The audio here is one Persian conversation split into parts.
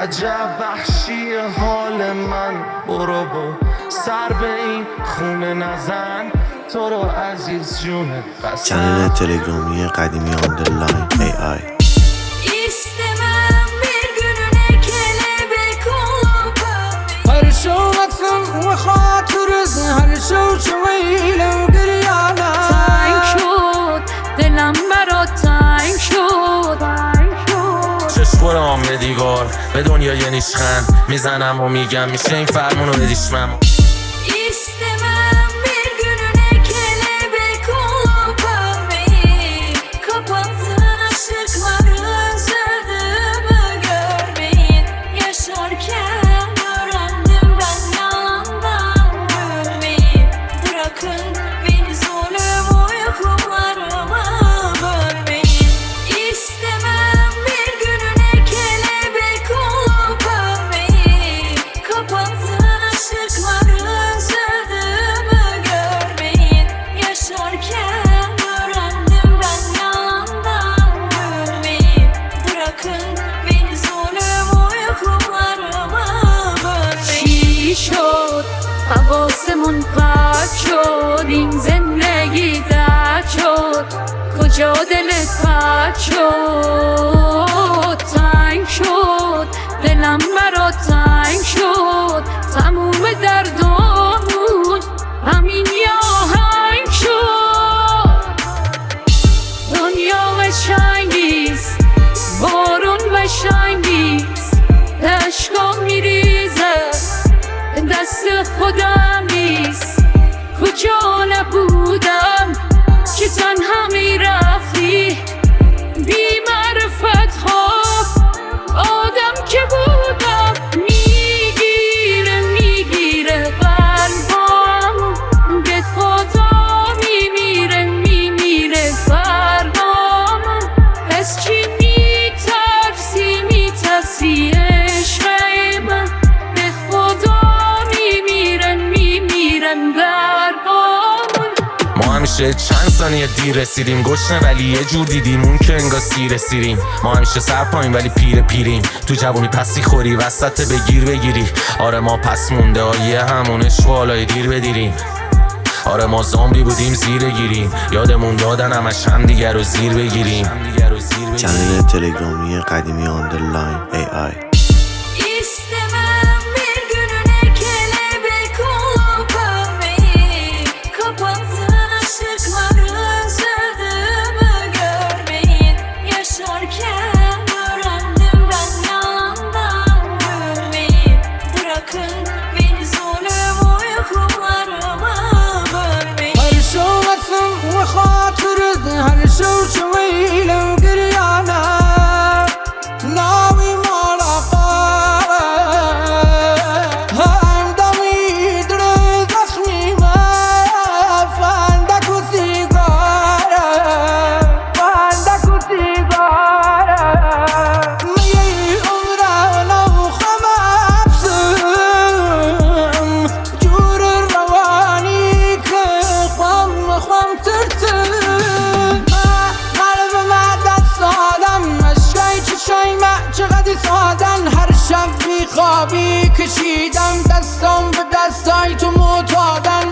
عجب وحشی حال من، برو با سر به این خونه نزن، تو رو عزیز جونه. چنل تلگرامی قدیمی آندرلاین AI. İstemem bir gününe kelebek olup هر شو مقصم و خاطرز هر شو شویلم گریانا تنگ شد دلم برات تنگ شد چشم به دیوار به دنیای نیشخند میزنم و میگم میشه این فرمونو بدیشمم. İstemem bir gününe kelebek olup ölmeyi, kapattığın ışıkları özledimi görmeyin. Yaşarken öğrendim ben yalandan gülmeyi. Bırakın beni zulüm uykularıma bölmeyin. İstemem bir gününe kelebek olup ölmeyi, kapattığın ışıkları özledimi görmeyin. Yaşarken öğrendim ben yalandan gülmeyi. Bırakın beni zulüm uykularıma bölmeyin. چی شد حواسمون پرت شد، این زندگی درد شد، کجا دلت پرت شد تنگ شد دلم برات تنگ شد، تموم دردامون همین یه آهنگ شد. دنیا قشنگیست بارون قشنگیست، اشکام میریزه دست خودم نیست، کجا نبودم که تنها میرفتی بی معرفت ها، آدم که بودم میگیره قلبم، به خدا میمیره فرقام، از چی میترسی عشق من، به خدا میمیرم دربام. ما همیشه چند ثانیه دیر رسیدیم، گشنه ولی یه جور دیدیم اون که انگار سیر سیریم. ما همیشه سر پایین ولی پیریم، تو جوونی پسی خوری وسط بگیری. آره ما پس مونده آیه همون شوالای دیر بدیریم. آره ما زامبی بودیم زیر گیریم، یادمون دادن همش هم دیگر رو زیر بگیریم. چنل تلگرامی قدیمی آندرلاین AI. İstemem bir gününe kelebek olup ölmeyi, kapattığın ışıkları özledimi görmeyin. Yaşarken öğrendim ben yalandan gülmeyi. Bırakın beni zulüm uykularıma bölmeyin. هر شو مقصم و خاطرز هر شو شویلم گریانا ناوی مالا قاره هم دمی در زخمی ما فندک و سیگاره می عمران و خمابسم جور روانی که خم ترتر قلب ما دست آدم اشکای چشای ما چقدر سادن، هر شب بیخوابی کشیدم دستم به دستای تو معتادن.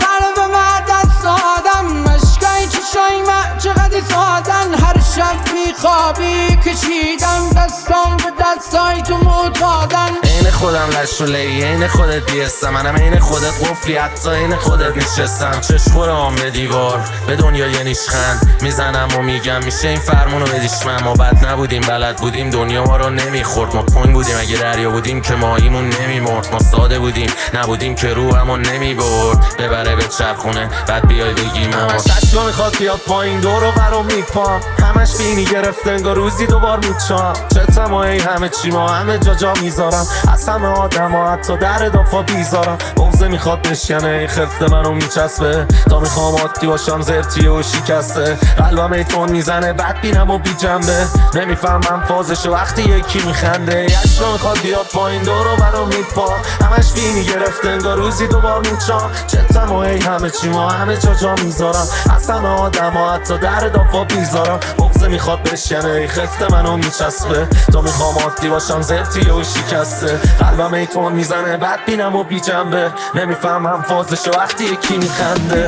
قلب ما دست آدم اشکای چشای ما چقدر سادن، هر شب بیخوابی کشیدم دستم به دستای تو معتادن. عین خودم لشوله عین خودت بیستم، منم عین خودت قفلی حتی عین خودت نشستم. چشم به دیوار به دنیای نیشخند میزنم و میگم میشه این فرمونو بدیشمم. ما بد نبودیم بلد بودیم دنیا ما رو نمیخورد، ما تنگ بودیم اگه دریا بودیم که ماهیمون نمیمرد، ما ساده بودیم نبودیم که روحمون نمیبرد ببره به چرخونه بعد بیای بگی همش اشکا میخواد بیاد پایین دور و برو میپام، همش بینی گرفته انگار روزی دوبار میچام. چتم و ای همه چی ما همه جا میذارم، اصلا از همه آدم ها حتی در دافا بیزارم. بغزه میخواد بشکنه خفت منو میچسبه تا میخوام عادی باشم زرتیه و شکسته. قلبم ایتون میزنه بد بینم و بی جنبه، نمیفهمم فازشو وقتی یکی میخنده. یشنا میخواد بیاد پایین دورو برام میپا، همش بینی گرفته انگار روزی دوبار میچام. چتم و ای همه چی ما همه جا میذارم، از همه آدم ها حتی در دافا بیزارم. بغزه میخواد بشکنه خفت منو میچسبه تا میخوام عادی باشم زرتیه و شکسته. قلبم ایتون میزنه بد بینم و بی جنبه، نمیفهمم فازشو وقتی یکی میخنده.